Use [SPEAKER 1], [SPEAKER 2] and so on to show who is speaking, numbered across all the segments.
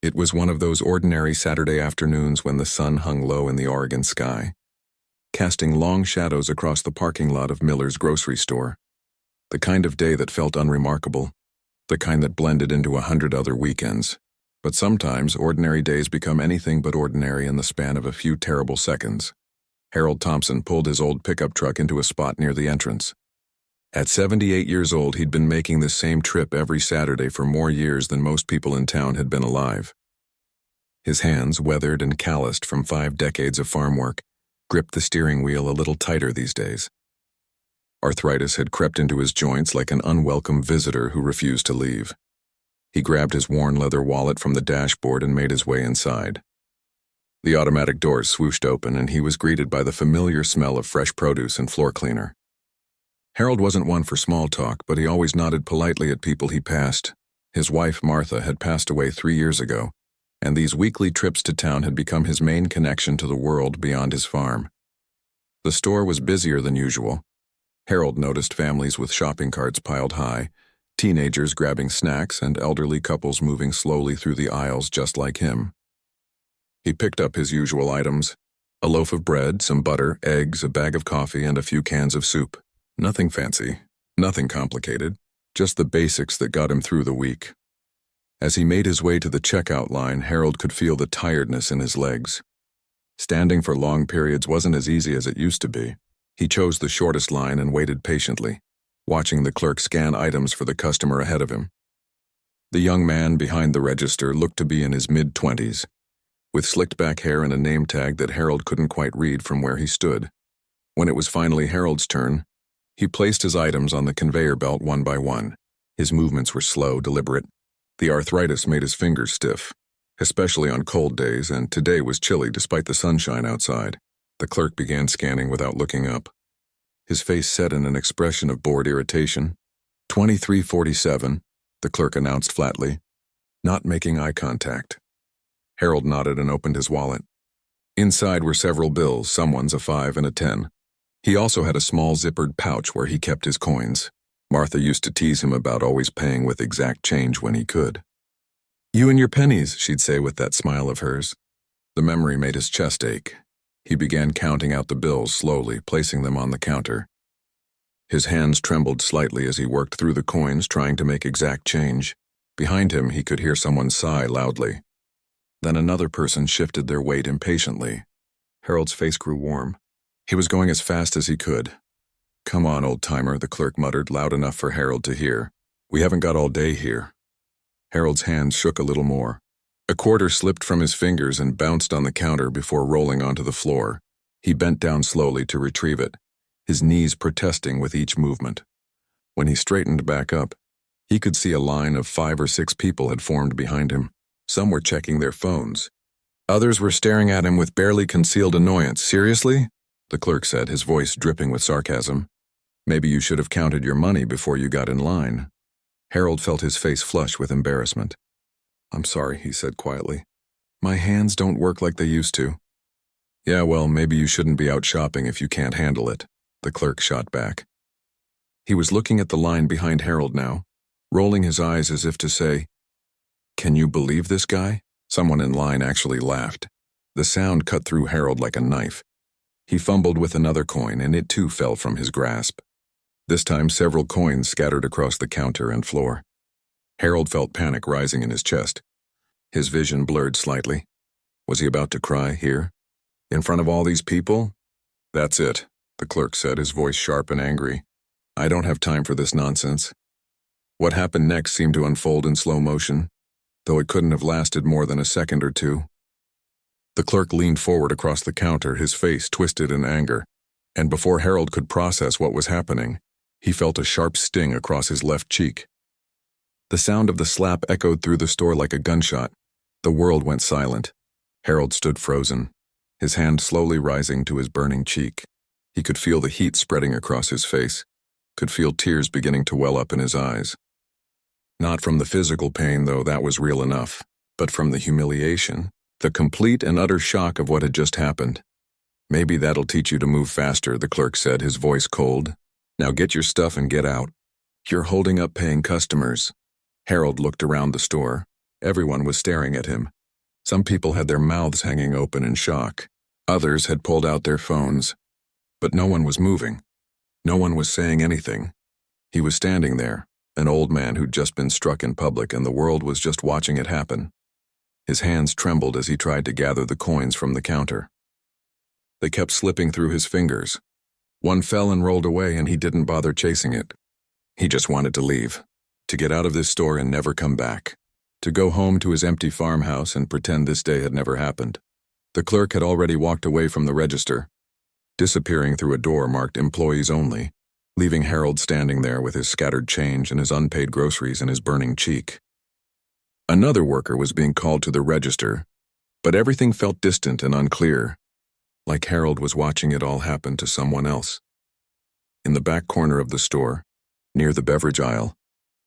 [SPEAKER 1] It was one of those ordinary Saturday afternoons when the sun hung low in the Oregon sky, casting long shadows across the parking lot of Miller's grocery store. The kind of day that felt unremarkable, the kind that blended into 100 other weekends. But sometimes ordinary days become anything but ordinary in the span of a few terrible seconds. Harold Thompson pulled his old pickup truck into a spot near the entrance. At 78 years old, he'd been making this same trip every Saturday for more years than most people in town had been alive. His hands, weathered and calloused from 5 decades of farm work, gripped the steering wheel a little tighter these days. Arthritis had crept into his joints like an unwelcome visitor who refused to leave. He grabbed his worn leather wallet from the dashboard and made his way inside. The automatic doors swooshed open, and he was greeted by the familiar smell of fresh produce and floor cleaner. Harold wasn't one for small talk, but he always nodded politely at people he passed. His wife, Martha, had passed away 3 years ago, and these weekly trips to town had become his main connection to the world beyond his farm. The store was busier than usual. Harold noticed families with shopping carts piled high, teenagers grabbing snacks, and elderly couples moving slowly through the aisles just like him. He picked up his usual items: a loaf of bread, some butter, eggs, a bag of coffee, and a few cans of soup. Nothing fancy, nothing complicated, just the basics that got him through the week. As he made his way to the checkout line, Harold could feel the tiredness in his legs. Standing for long periods wasn't as easy as it used to be. He chose the shortest line and waited patiently, watching the clerk scan items for the customer ahead of him. The young man behind the register looked to be in his mid-20s, with slicked-back hair and a name tag that Harold couldn't quite read from where he stood. When it was finally Harold's turn, he placed his items on the conveyor belt one by one. His movements were slow, deliberate. The arthritis made his fingers stiff, especially on cold days, and today was chilly despite the sunshine outside. The clerk began scanning without looking up. His face set in an expression of bored irritation. 2347, the clerk announced flatly, not making eye contact. Harold nodded and opened his wallet. Inside were several bills, someone's a 5 and a 10. He also had a small zippered pouch where he kept his coins. Martha used to tease him about always paying with exact change when he could. "You and your pennies," she'd say with that smile of hers. The memory made his chest ache. He began counting out the bills slowly, placing them on the counter. His hands trembled slightly as he worked through the coins, trying to make exact change. Behind him, he could hear someone sigh loudly. Then another person shifted their weight impatiently. Harold's face grew warm. He was going as fast as he could. "Come on, old-timer," the clerk muttered, loud enough for Harold to hear. "We haven't got all day here." Harold's hands shook a little more. A quarter slipped from his fingers and bounced on the counter before rolling onto the floor. He bent down slowly to retrieve it, his knees protesting with each movement. When he straightened back up, he could see a line of 5 or 6 people had formed behind him. Some were checking their phones. Others were staring at him with barely concealed annoyance. "Seriously?" the clerk said, his voice dripping with sarcasm. "Maybe you should have counted your money before you got in line." Harold felt his face flush with embarrassment. "I'm sorry," he said quietly. "My hands don't work like they used to." "Yeah, well, maybe you shouldn't be out shopping if you can't handle it," the clerk shot back. He was looking at the line behind Harold now, rolling his eyes as if to say, "Can you believe this guy?" Someone in line actually laughed. The sound cut through Harold like a knife. He fumbled with another coin, and it too fell from his grasp. This time several coins scattered across the counter and floor. Harold felt panic rising in his chest. His vision blurred slightly. Was he about to cry here? In front of all these people? "That's it," the clerk said, his voice sharp and angry. "I don't have time for this nonsense." What happened next seemed to unfold in slow motion, though it couldn't have lasted more than a second or two. The clerk leaned forward across the counter, his face twisted in anger, and before Harold could process what was happening, he felt a sharp sting across his left cheek. The sound of the slap echoed through the store like a gunshot. The world went silent. Harold stood frozen, his hand slowly rising to his burning cheek. He could feel the heat spreading across his face, could feel tears beginning to well up in his eyes. Not from the physical pain, though that was real enough, but from the humiliation, the complete and utter shock of what had just happened. "Maybe that'll teach you to move faster," the clerk said, his voice cold. "Now get your stuff and get out. You're holding up paying customers." Harold looked around the store. Everyone was staring at him. Some people had their mouths hanging open in shock. Others had pulled out their phones. But no one was moving. No one was saying anything. He was standing there, an old man who'd just been struck in public, and the world was just watching it happen. His hands trembled as he tried to gather the coins from the counter. They kept slipping through his fingers. One fell and rolled away, and he didn't bother chasing it. He just wanted to leave, to get out of this store and never come back, to go home to his empty farmhouse and pretend this day had never happened. The clerk had already walked away from the register, disappearing through a door marked Employees Only, leaving Harold standing there with his scattered change and his unpaid groceries in his burning cheek. Another worker was being called to the register, but everything felt distant and unclear, like Harold was watching it all happen to someone else. In the back corner of the store, near the beverage aisle,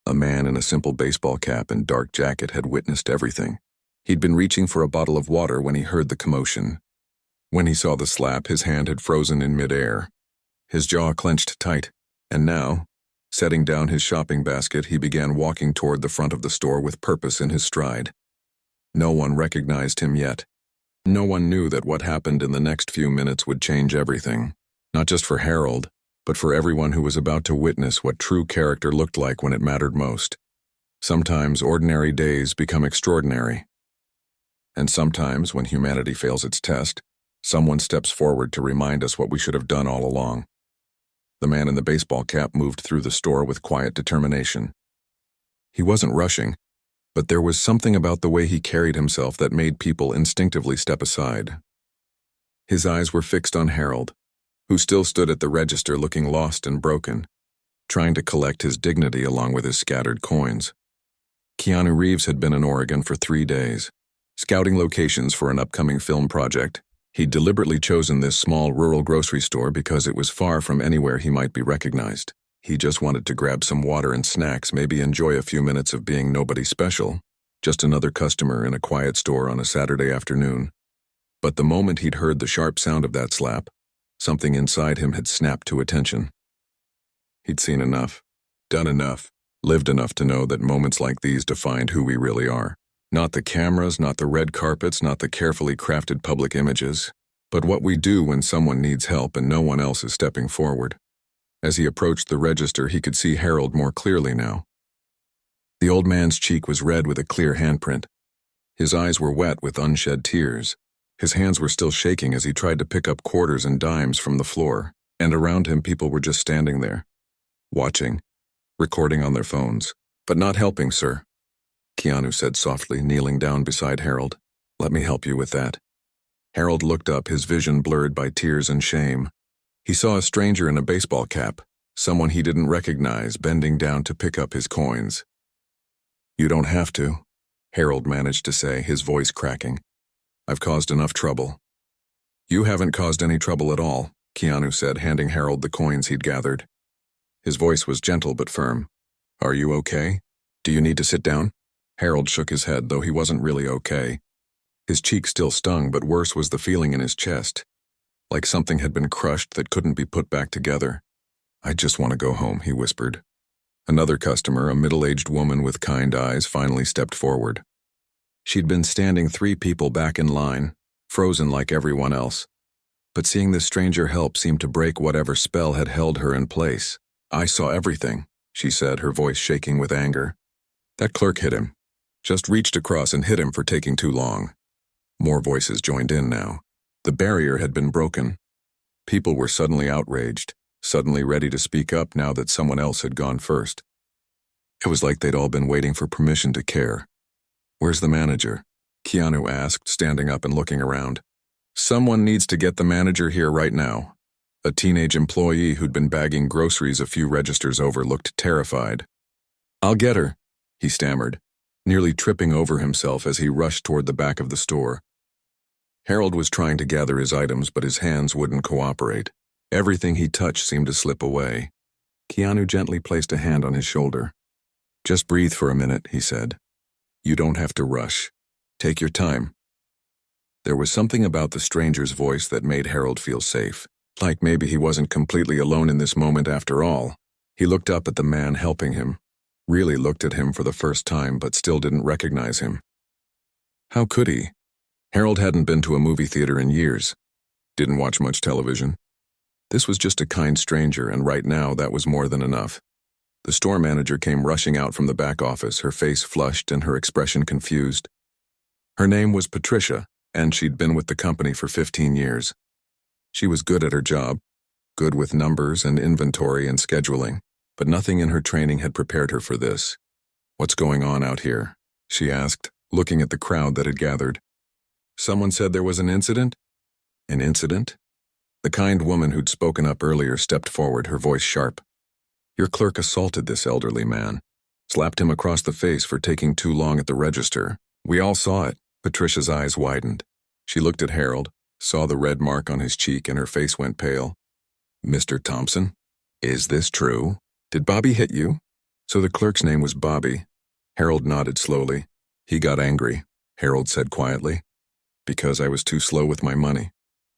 [SPEAKER 1] a man in a simple baseball cap and dark jacket had witnessed everything. He'd been reaching for a bottle of water when he heard the commotion. When he saw the slap, his hand had frozen in midair. His jaw clenched tight, and now, setting down his shopping basket, he began walking toward the front of the store with purpose in his stride. No one recognized him yet. No one knew that what happened in the next few minutes would change everything, not just for Harold, but for everyone who was about to witness what true character looked like when it mattered most. Sometimes ordinary days become extraordinary. And sometimes, when humanity fails its test, someone steps forward to remind us what we should have done all along. The man in the baseball cap moved through the store with quiet determination. He wasn't rushing, but there was something about the way he carried himself that made people instinctively step aside. His eyes were fixed on Harold, who still stood at the register looking lost and broken, trying to collect his dignity along with his scattered coins. Keanu Reeves had been in Oregon for 3 days, scouting locations for an upcoming film project. He'd deliberately chosen this small rural grocery store because it was far from anywhere he might be recognized. He just wanted to grab some water and snacks, maybe enjoy a few minutes of being nobody special, just another customer in a quiet store on a Saturday afternoon. But the moment he'd heard the sharp sound of that slap, something inside him had snapped to attention. He'd seen enough, done enough, lived enough to know that moments like these defined who we really are. Not the cameras, not the red carpets, not the carefully crafted public images, but what we do when someone needs help and no one else is stepping forward. As he approached the register, he could see Harold more clearly now. The old man's cheek was red with a clear handprint. His eyes were wet with unshed tears. His hands were still shaking as he tried to pick up quarters and dimes from the floor, and around him people were just standing there, watching, recording on their phones. "But not helping, sir," Keanu said softly, kneeling down beside Harold. "Let me help you with that." Harold looked up, his vision blurred by tears and shame. He saw a stranger in a baseball cap, someone he didn't recognize, bending down to pick up his coins. "You don't have to," Harold managed to say, his voice cracking. "I've caused enough trouble." "You haven't caused any trouble at all," Keanu said, handing Harold the coins he'd gathered. His voice was gentle but firm. "Are you okay? Do you need to sit down?" Harold shook his head, though he wasn't really okay. His cheek still stung, but worse was the feeling in his chest, like something had been crushed that couldn't be put back together. "I just want to go home," he whispered. Another customer, a middle-aged woman with kind eyes, finally stepped forward. She'd been standing 3 people back in line, frozen like everyone else. But seeing this stranger help seemed to break whatever spell had held her in place. "I saw everything," she said, her voice shaking with anger. "That clerk hit him. Just reached across and hit him for taking too long." More voices joined in now. The barrier had been broken. People were suddenly outraged, suddenly ready to speak up now that someone else had gone first. It was like they'd all been waiting for permission to care. "Where's the manager?" Keanu asked, standing up and looking around. "Someone needs to get the manager here right now." A teenage employee who'd been bagging groceries a few registers over looked terrified. "I'll get her," he stammered, nearly tripping over himself as he rushed toward the back of the store. Harold was trying to gather his items, but his hands wouldn't cooperate. Everything he touched seemed to slip away. Keanu gently placed a hand on his shoulder. "Just breathe for a minute," he said. "You don't have to rush. Take your time." There was something about the stranger's voice that made Harold feel safe, like maybe he wasn't completely alone in this moment after all. He looked up at the man helping him, really looked at him for the first time but still didn't recognize him. How could he? Harold hadn't been to a movie theater in years, didn't watch much television. This was just a kind stranger, and right now that was more than enough. The store manager came rushing out from the back office, her face flushed and her expression confused. Her name was Patricia, and she'd been with the company for 15 years. She was good at her job, good with numbers and inventory and scheduling, but nothing in her training had prepared her for this. "What's going on out here?" she asked, looking at the crowd that had gathered. "Someone said there was an incident?" "An incident?" The kind woman who'd spoken up earlier stepped forward, her voice sharp. "Your clerk assaulted this elderly man, slapped him across the face for taking too long at the register. We all saw it." Patricia's eyes widened. She looked at Harold, saw the red mark on his cheek, and her face went pale. "Mr. Thompson? Is this true? Did Bobby hit you?" So the clerk's name was Bobby. Harold nodded slowly. "He got angry," Harold said quietly, "because I was too slow with my money."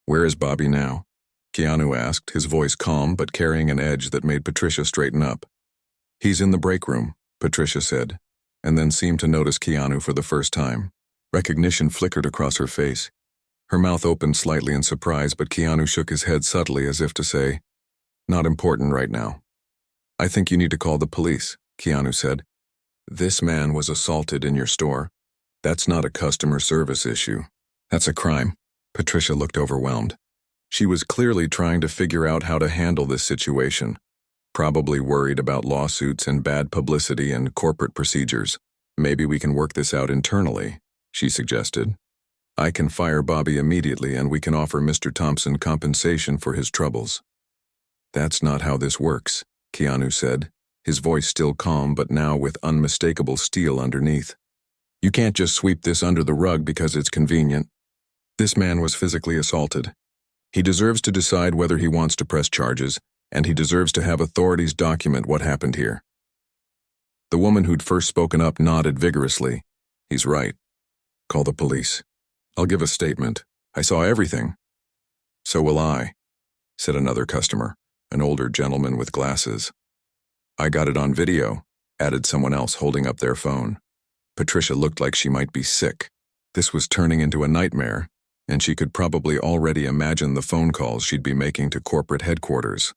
[SPEAKER 1] "Where is Bobby now?" Keanu asked, his voice calm but carrying an edge that made Patricia straighten up. "He's in the break room," Patricia said, and then seemed to notice Keanu for the first time. Recognition flickered across her face. Her mouth opened slightly in surprise, but Keanu shook his head subtly as if to say, "Not important right now." "I think you need to call the police," Keanu said. "This man was assaulted in your store. That's not a customer service issue. That's a crime." Patricia looked overwhelmed. She was clearly trying to figure out how to handle this situation, probably worried about lawsuits and bad publicity and corporate procedures. "Maybe we can work this out internally," she suggested. "I can fire Bobby immediately and we can offer Mr. Thompson compensation for his troubles." "That's not how this works," Keanu said, his voice still calm but now with unmistakable steel underneath. "You can't just sweep this under the rug because it's convenient. This man was physically assaulted. He deserves to decide whether he wants to press charges, and he deserves to have authorities document what happened here." The woman who'd first spoken up nodded vigorously. "He's right. Call the police. I'll give a statement. I saw everything." "So will I," said another customer, an older gentleman with glasses. "I got it on video," added someone else holding up their phone. Patricia looked like she might be sick. This was turning into a nightmare, and she could probably already imagine the phone calls she'd be making to corporate headquarters.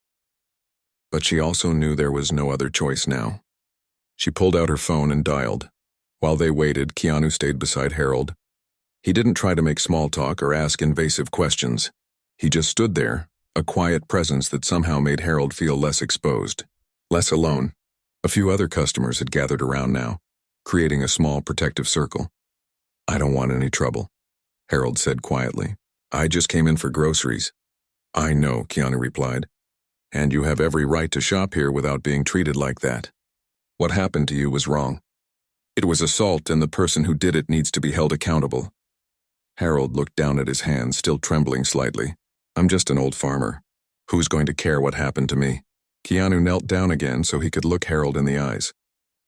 [SPEAKER 1] But she also knew there was no other choice now. She pulled out her phone and dialed. While they waited, Keanu stayed beside Harold. He didn't try to make small talk or ask invasive questions. He just stood there, a quiet presence that somehow made Harold feel less exposed, less alone. A few other customers had gathered around now, creating a small protective circle. "I don't want any trouble," Harold said quietly. "I just came in for groceries." "I know," Keanu replied. "And you have every right to shop here without being treated like that. What happened to you was wrong. It was assault, and the person who did it needs to be held accountable." Harold looked down at his hands, still trembling slightly. "I'm just an old farmer. Who's going to care what happened to me?" Keanu knelt down again so he could look Harold in the eyes.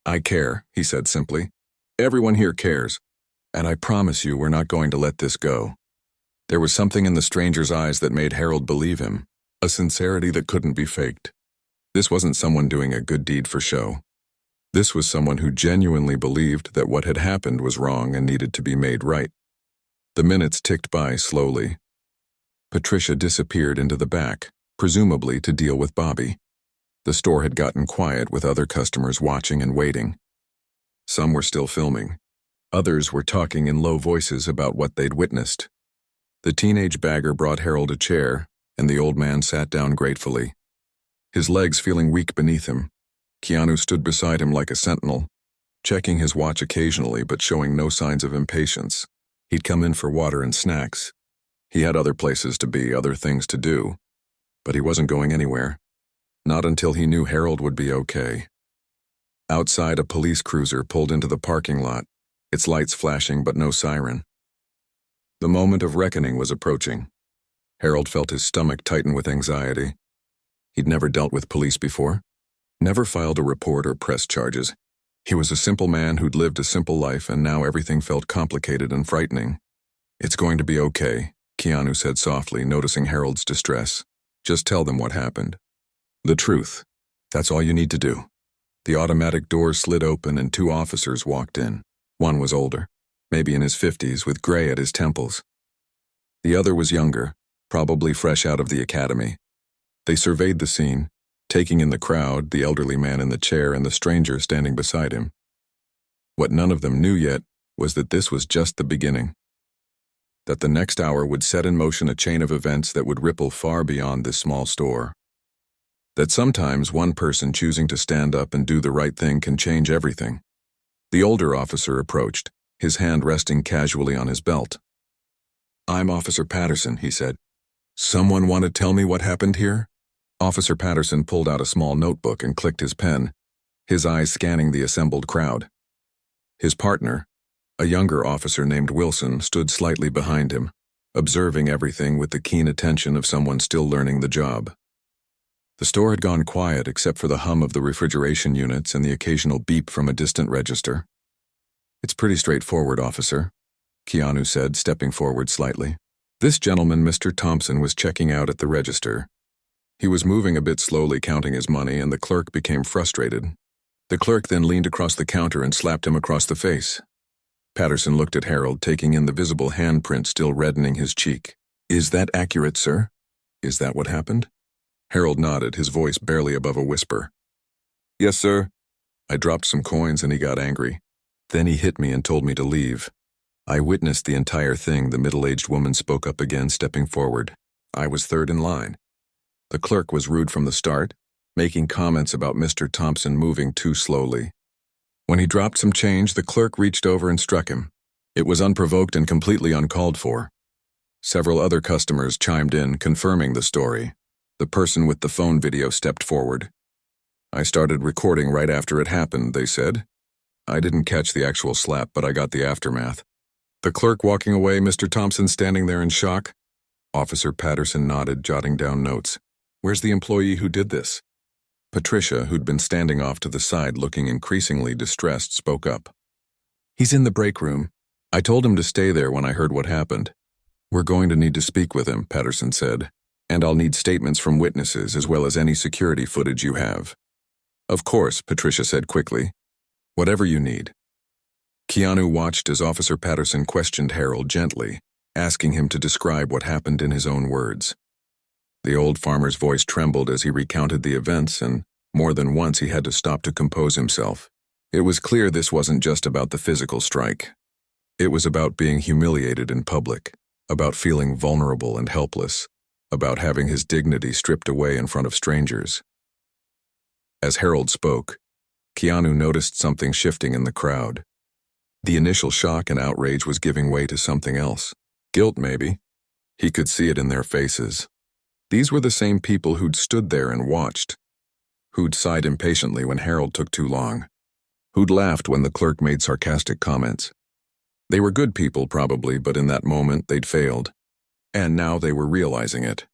[SPEAKER 1] "I care," he said simply. "Everyone here cares. And I promise you we're not going to let this go." There was something in the stranger's eyes that made Harold believe him, a sincerity that couldn't be faked. This wasn't someone doing a good deed for show. This was someone who genuinely believed that what had happened was wrong and needed to be made right. The minutes ticked by slowly. Patricia disappeared into the back, presumably to deal with Bobby. The store had gotten quiet with other customers watching and waiting. Some were still filming. Others were talking in low voices about what they'd witnessed. The teenage bagger brought Harold a chair, and the old man sat down gratefully, his legs feeling weak beneath him. Keanu stood beside him like a sentinel, checking his watch occasionally but showing no signs of impatience. He'd come in for water and snacks. He had other places to be, other things to do. But he wasn't going anywhere. Not until he knew Harold would be okay. Outside, a police cruiser pulled into the parking lot, its lights flashing but no siren. The moment of reckoning was approaching. Harold felt his stomach tighten with anxiety. He'd never dealt with police before, never filed a report or pressed charges. He was a simple man who'd lived a simple life, and now everything felt complicated and frightening. "It's going to be okay," Keanu said softly, noticing Harold's distress. "Just tell them what happened. The truth. That's all you need to do. The automatic doors slid open and two officers walked in. One was older, maybe in his 50s, with gray at his temples. The other was younger, probably fresh out of the academy. They surveyed the scene, taking in the crowd, the elderly man in the chair and the stranger standing beside him. What none of them knew yet was that this was just the beginning. That the next hour would set in motion a chain of events that would ripple far beyond this small store. That sometimes one person choosing to stand up and do the right thing can change everything. The older officer approached, his hand resting casually on his belt. "I'm Officer Patterson," he said. "Someone want to tell me what happened here?" Officer Patterson pulled out a small notebook and clicked his pen, his eyes scanning the assembled crowd. His partner, a younger officer named Wilson, stood slightly behind him, observing everything with the keen attention of someone still learning the job. The store had gone quiet except for the hum of the refrigeration units and the occasional beep from a distant register. "It's pretty straightforward, officer," Keanu said, stepping forward slightly. This gentleman, Mr. Thompson, was checking out at the register. He was moving a bit slowly, counting his money, and the clerk became frustrated. The clerk then leaned across the counter and slapped him across the face. Patterson looked at Harold, taking in the visible handprint still reddening his cheek. "Is that accurate, sir? Is that what happened?" Harold nodded, his voice barely above a whisper. "Yes, sir. I dropped some coins and he got angry. Then he hit me and told me to leave. I witnessed the entire thing," the middle-aged woman spoke up again, stepping forward. "I was third in line. The clerk was rude from the start, making comments about Mr. Thompson moving too slowly. When he dropped some change, the clerk reached over and struck him. It was unprovoked and completely uncalled for. Several other customers chimed in, confirming the story. The person with the phone video stepped forward. "I started recording right after it happened," they said. "I didn't catch the actual slap, but I got the aftermath." The clerk walking away, Mr. Thompson standing there in shock. Officer Patterson nodded, jotting down notes. "Where's the employee who did this?" Patricia, who'd been standing off to the side looking increasingly distressed, spoke up. "He's in the break room. I told him to stay there when I heard what happened." "We're going to need to speak with him," Patterson said. "And I'll need statements from witnesses as well as any security footage you have." "Of course," Patricia said quickly. "Whatever you need." Keanu watched as Officer Patterson questioned Harold gently, asking him to describe what happened in his own words. The old farmer's voice trembled as he recounted the events, and more than once he had to stop to compose himself. It was clear this wasn't just about the physical strike. It was about being humiliated in public, about feeling vulnerable and helpless, about having his dignity stripped away in front of strangers. As Harold spoke, Keanu noticed something shifting in the crowd. The initial shock and outrage was giving way to something else. Guilt, maybe. He could see it in their faces. These were the same people who'd stood there and watched, who'd sighed impatiently when Harold took too long, who'd laughed when the clerk made sarcastic comments. They were good people, probably, but in that moment they'd failed. And now they were realizing it.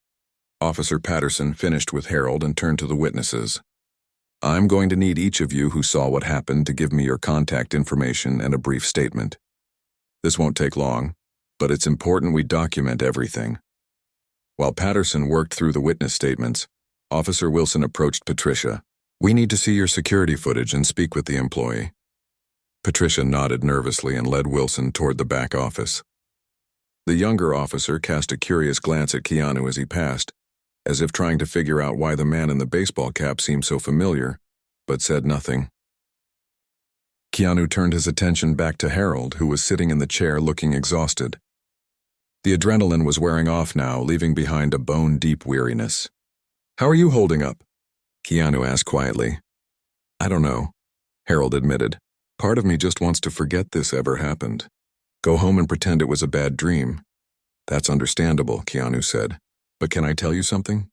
[SPEAKER 1] Officer Patterson finished with Harold and turned to the witnesses. "I'm going to need each of you who saw what happened to give me your contact information and a brief statement. This won't take long, but it's important we document everything." While Patterson worked through the witness statements, Officer Wilson approached Patricia. "We need to see your security footage and speak with the employee." Patricia nodded nervously and led Wilson toward the back office. The younger officer cast a curious glance at Keanu as he passed, as if trying to figure out why the man in the baseball cap seemed so familiar, but said nothing. Keanu turned his attention back to Harold, who was sitting in the chair looking exhausted. The adrenaline was wearing off now, leaving behind a bone-deep weariness. "How are you holding up?" Keanu asked quietly. "I don't know," Harold admitted. "Part of me just wants to forget this ever happened. Go home and pretend it was a bad dream." "That's understandable," Keanu said. "But can I tell you something?"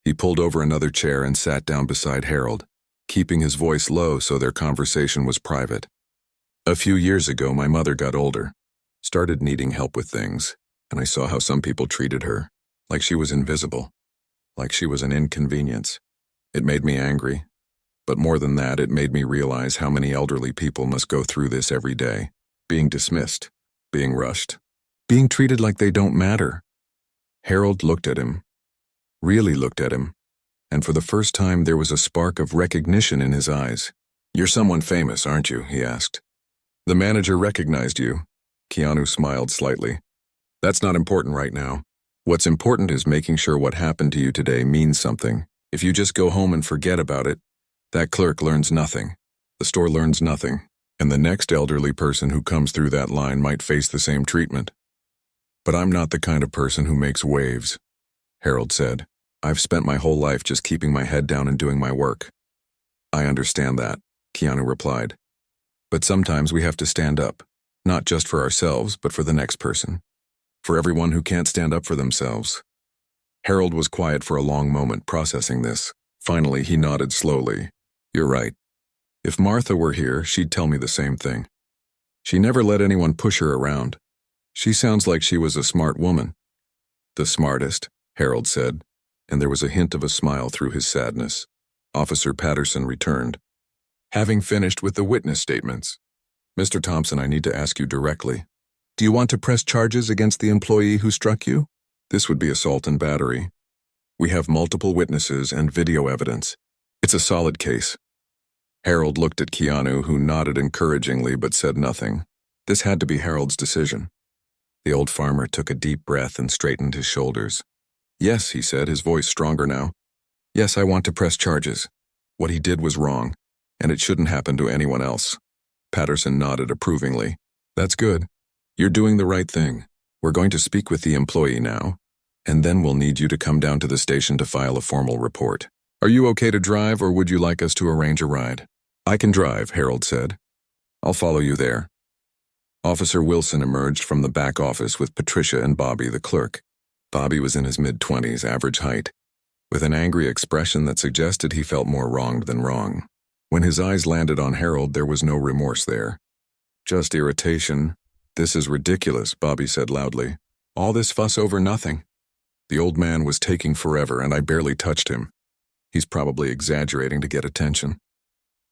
[SPEAKER 1] He pulled over another chair and sat down beside Harold, keeping his voice low so their conversation was private. "A few years ago, my mother got older, started needing help with things, and I saw how some people treated her, like she was invisible, like she was an inconvenience. It made me angry. But more than that, it made me realize how many elderly people must go through this every day, being dismissed, being rushed, being treated like they don't matter." Harold looked at him, really looked at him, and for the first time there was a spark of recognition in his eyes. "You're someone famous, aren't you?" he asked. "The manager recognized you." Keanu smiled slightly. "That's not important right now. What's important is making sure what happened to you today means something. If you just go home and forget about it, that clerk learns nothing. The store learns nothing. And the next elderly person who comes through that line might face the same treatment." "But I'm not the kind of person who makes waves," Harold said. "I've spent my whole life just keeping my head down and doing my work." "I understand that," Keanu replied. "But sometimes we have to stand up, not just for ourselves, but for the next person. For everyone who can't stand up for themselves." Harold was quiet for a long moment, processing this. Finally, he nodded slowly. "You're right. If Martha were here, she'd tell me the same thing. She never let anyone push her around. She sounds like she was a smart woman." "The smartest," Harold said, and there was a hint of a smile through his sadness. Officer Patterson returned. "Having finished with the witness statements, Mr. Thompson, I need to ask you directly. Do you want to press charges against the employee who struck you? This would be assault and battery. We have multiple witnesses and video evidence. It's a solid case." Harold looked at Keanu, who nodded encouragingly but said nothing. This had to be Harold's decision. The old farmer took a deep breath and straightened his shoulders. "Yes," he said, his voice stronger now. "Yes, I want to press charges. What he did was wrong, and it shouldn't happen to anyone else." Patterson nodded approvingly. "That's good. You're doing the right thing. We're going to speak with the employee now, and then we'll need you to come down to the station to file a formal report. Are you okay to drive, or would you like us to arrange a ride?" "I can drive," Harold said. "I'll follow you there." Officer Wilson emerged from the back office with Patricia and Bobby, the clerk. Bobby was in his mid-20s, average height, with an angry expression that suggested he felt more wronged than wrong. When his eyes landed on Harold, there was no remorse there. "Just irritation. This is ridiculous," Bobby said loudly. "All this fuss over nothing. The old man was taking forever, and I barely touched him. He's probably exaggerating to get attention."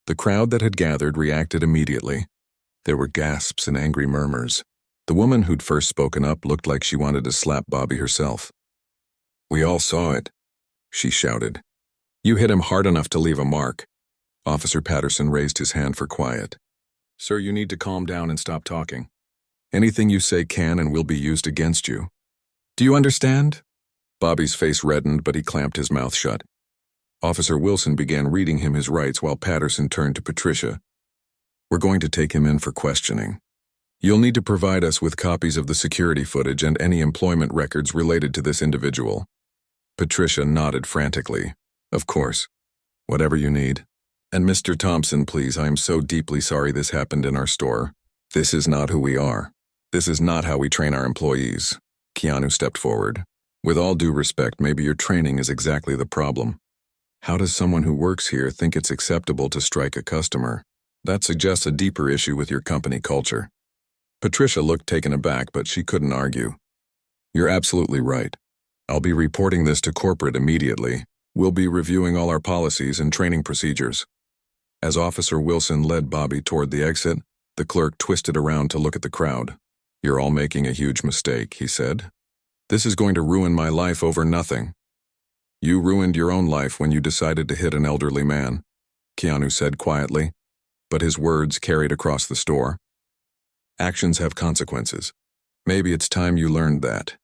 [SPEAKER 1] The crowd that had gathered reacted immediately. There were gasps and angry murmurs. The woman who'd first spoken up looked like she wanted to slap Bobby herself. "We all saw it," she shouted. "You hit him hard enough to leave a mark." Officer Patterson raised his hand for quiet. "Sir, you need to calm down and stop talking. Anything you say can and will be used against you. Do you understand?" Bobby's face reddened, but he clamped his mouth shut. Officer Wilson began reading him his rights while Patterson turned to Patricia. "We're going to take him in for questioning. You'll need to provide us with copies of the security footage and any employment records related to this individual." Patricia nodded frantically. "Of course. Whatever you need. And Mr. Thompson, please, I am so deeply sorry this happened in our store. This is not who we are. This is not how we train our employees." Keanu stepped forward. "With all due respect, maybe your training is exactly the problem. How does someone who works here think it's acceptable to strike a customer? That suggests a deeper issue with your company culture." Patricia looked taken aback, but she couldn't argue. "You're absolutely right. I'll be reporting this to corporate immediately. We'll be reviewing all our policies and training procedures." As Officer Wilson led Bobby toward the exit, the clerk twisted around to look at the crowd. "You're all making a huge mistake," he said. "This is going to ruin my life over nothing." "You ruined your own life when you decided to hit an elderly man," Keanu said quietly, but his words carried across the store. "Actions have consequences. Maybe it's time you learned that."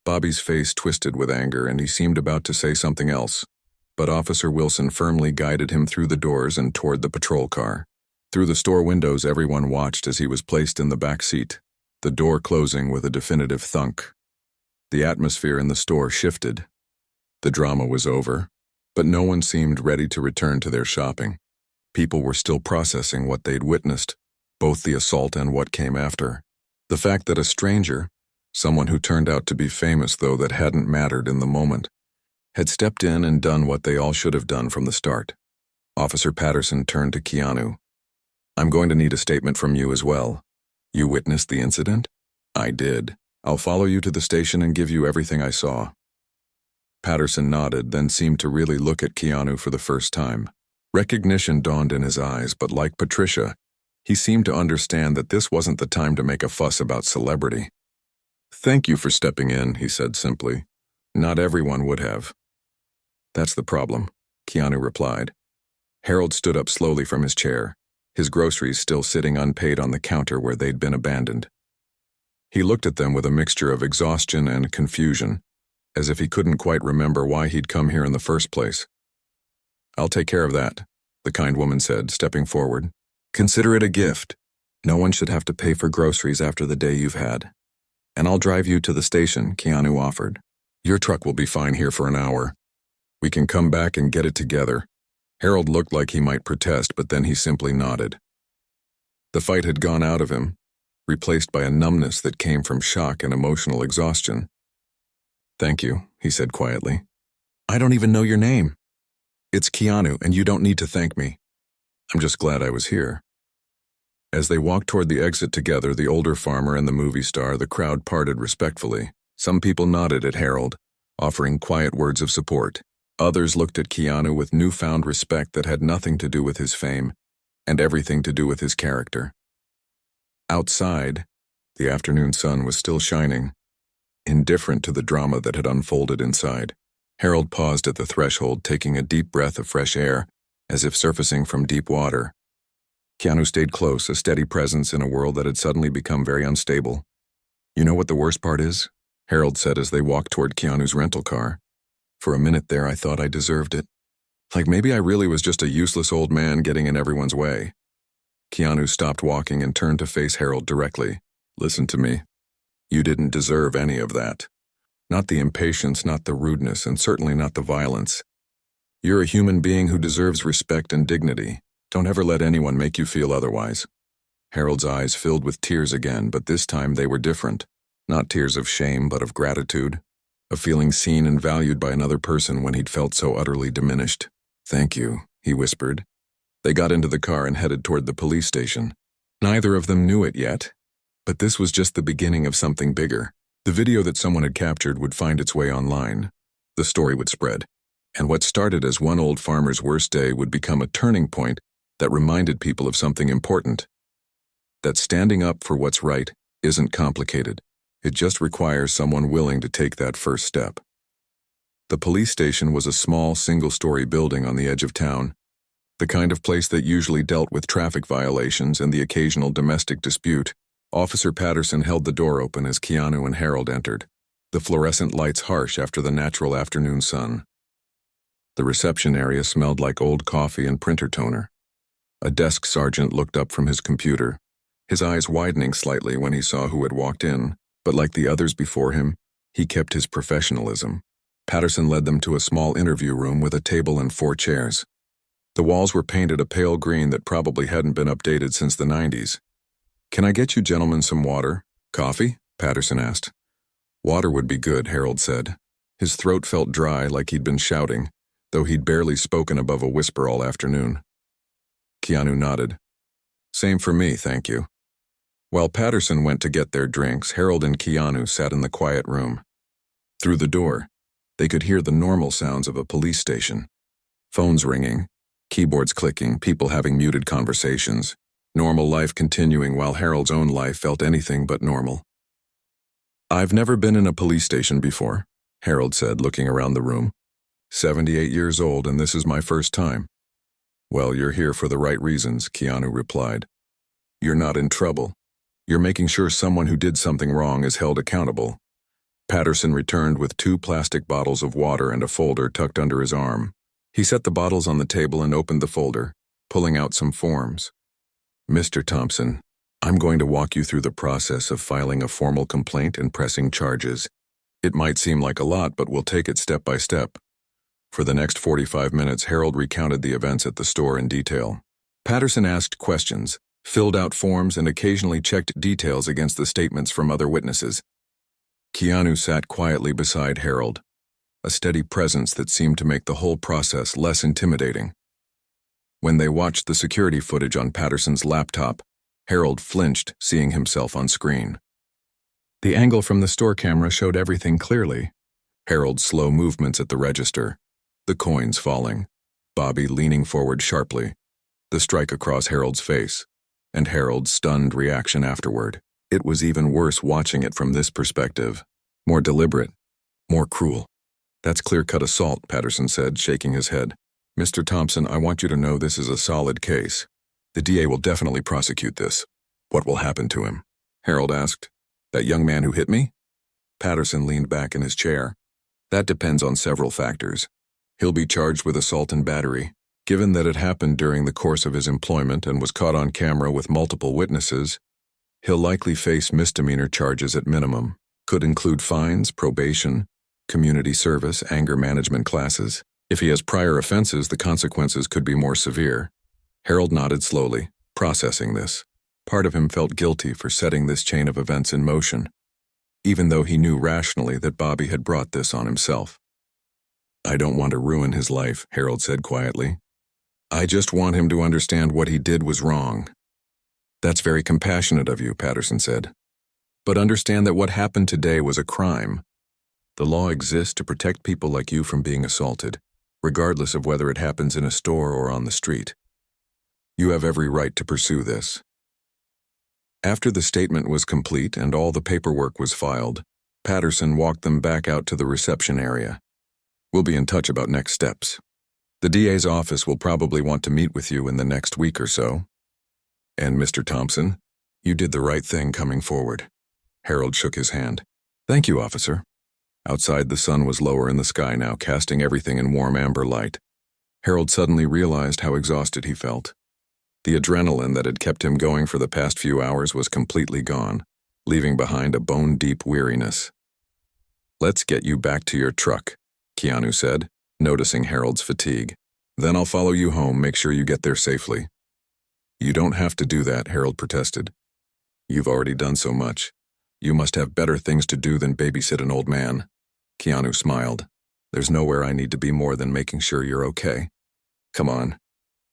[SPEAKER 1] Bobby's face twisted with anger, and he seemed about to say something else, but Officer Wilson firmly guided him through the doors and toward the patrol car. Through the store windows, everyone watched as he was placed in the back seat, the door closing with a definitive thunk. The atmosphere in the store shifted. The drama was over, but no one seemed ready to return to their shopping. People were still processing what they'd witnessed, both the assault and what came after. The fact that a stranger, someone who turned out to be famous though that hadn't mattered in the moment, had stepped in and done what they all should have done from the start. Officer Patterson turned to Keanu. "I'm going to need a statement from you as well. You witnessed the incident?" "I did. I'll follow you to the station and give you everything I saw." Patterson nodded, then seemed to really look at Keanu for the first time. Recognition dawned in his eyes, but like Patricia, he seemed to understand that this wasn't the time to make a fuss about celebrity. "Thank you for stepping in," he said simply. "Not everyone would have." "That's the problem," Keanu replied. Harold stood up slowly from his chair, his groceries still sitting unpaid on the counter where they'd been abandoned. He looked at them with a mixture of exhaustion and confusion, as if he couldn't quite remember why he'd come here in the first place. "I'll take care of that," the kind woman said, stepping forward. "Consider it a gift. No one should have to pay for groceries after the day you've had. And I'll drive you to the station," Keanu offered. "Your truck will be fine here for an hour. We can come back and get it together." Harold looked like he might protest, but then he simply nodded. The fight had gone out of him, replaced by a numbness that came from shock and emotional exhaustion. "Thank you," he said quietly. "I don't even know your name." "It's Keanu, and you don't need to thank me. I'm just glad I was here." As they walked toward the exit together, the older farmer and the movie star, the crowd parted respectfully. Some people nodded at Harold, offering quiet words of support. Others looked at Keanu with newfound respect that had nothing to do with his fame and everything to do with his character. Outside, the afternoon sun was still shining, indifferent to the drama that had unfolded inside. Harold paused at the threshold, taking a deep breath of fresh air, as if surfacing from deep water. Keanu stayed close, a steady presence in a world that had suddenly become very unstable. "You know what the worst part is?" Harold said as they walked toward Keanu's rental car. "For a minute there, I thought I deserved it. Like maybe I really was just a useless old man getting in everyone's way." Keanu stopped walking and turned to face Harold directly. "Listen to me. You didn't deserve any of that. Not the impatience, not the rudeness, and certainly not the violence. You're a human being who deserves respect and dignity. Don't ever let anyone make you feel otherwise." Harold's eyes filled with tears again, but this time they were different. Not tears of shame, but of gratitude, of feeling seen and valued by another person when he'd felt so utterly diminished. "Thank you," he whispered. They got into the car and headed toward the police station. Neither of them knew it yet, but this was just the beginning of something bigger. The video that someone had captured would find its way online. The story would spread. And what started as one old farmer's worst day would become a turning point that reminded people of something important. That standing up for what's right isn't complicated. It just requires someone willing to take that first step. The police station was a small, single-story building on the edge of town, the kind of place that usually dealt with traffic violations and the occasional domestic dispute. Officer Patterson held the door open as Keanu and Harold entered, the fluorescent lights harsh after the natural afternoon sun. The reception area smelled like old coffee and printer toner. A desk sergeant looked up from his computer, his eyes widening slightly when he saw who had walked in, but like the others before him, he kept his professionalism. Patterson led them to a small interview room with a table and 4 chairs. The walls were painted a pale green that probably hadn't been updated since the 90s. "Can I get you gentlemen some water? Coffee?" Patterson asked. "Water would be good," Harold said. His throat felt dry like he'd been shouting, though he'd barely spoken above a whisper all afternoon. Keanu nodded. "Same for me, thank you." While Patterson went to get their drinks, Harold and Keanu sat in the quiet room. Through the door, they could hear the normal sounds of a police station. Phones ringing, keyboards clicking, people having muted conversations. Normal life continuing while Harold's own life felt anything but normal. "I've never been in a police station before," Harold said, looking around the room. 78 years old, and this is my first time." "Well, you're here for the right reasons," Keanu replied. "You're not in trouble. You're making sure someone who did something wrong is held accountable." Patterson returned with 2 plastic bottles of water and a folder tucked under his arm. He set the bottles on the table and opened the folder, pulling out some forms. "Mr. Thompson, I'm going to walk you through the process of filing a formal complaint and pressing charges. It might seem like a lot, but we'll take it step by step." For the next 45 minutes, Harold recounted the events at the store in detail. Patterson asked questions, filled out forms, and occasionally checked details against the statements from other witnesses. Keanu sat quietly beside Harold, a steady presence that seemed to make the whole process less intimidating. When they watched the security footage on Patterson's laptop, Harold flinched, seeing himself on screen. The angle from the store camera showed everything clearly. Harold's slow movements at the register, the coins falling, Bobby leaning forward sharply, the strike across Harold's face, and Harold's stunned reaction afterward. It was even worse watching it from this perspective. More deliberate, more cruel. "That's clear-cut assault," Patterson said, shaking his head. Mr. Thompson, I want you to know this is a solid case. The DA will definitely prosecute this. What will happen to him? Harold asked. That young man who hit me? Patterson leaned back in his chair. That depends on several factors. He'll be charged with assault and battery. Given that it happened during the course of his employment and was caught on camera with multiple witnesses, he'll likely face misdemeanor charges at minimum. Could include fines, probation, community service, anger management classes. If he has prior offenses, the consequences could be more severe. Harold nodded slowly, processing this. Part of him felt guilty for setting this chain of events in motion, even though he knew rationally that Bobby had brought this on himself. I don't want to ruin his life, Harold said quietly. I just want him to understand what he did was wrong. That's very compassionate of you, Patterson said. But understand that what happened today was a crime. The law exists to protect people like you from being assaulted, regardless of whether it happens in a store or on the street. You have every right to pursue this. After the statement was complete and all the paperwork was filed, Patterson walked them back out to the reception area. We'll be in touch about next steps. The DA's office will probably want to meet with you in the next week or so. And Mr. Thompson, you did the right thing coming forward. Harold shook his hand. Thank you, officer. Outside, the sun was lower in the sky now, casting everything in warm amber light. Harold suddenly realized how exhausted he felt. The adrenaline that had kept him going for the past few hours was completely gone, leaving behind a bone-deep weariness. Let's get you back to your truck, Keanu said, noticing Harold's fatigue. Then I'll follow you home, make sure you get there safely. You don't have to do that, Harold protested. You've already done so much. You must have better things to do than babysit an old man. Keanu smiled. There's nowhere I need to be more than making sure you're okay. Come on.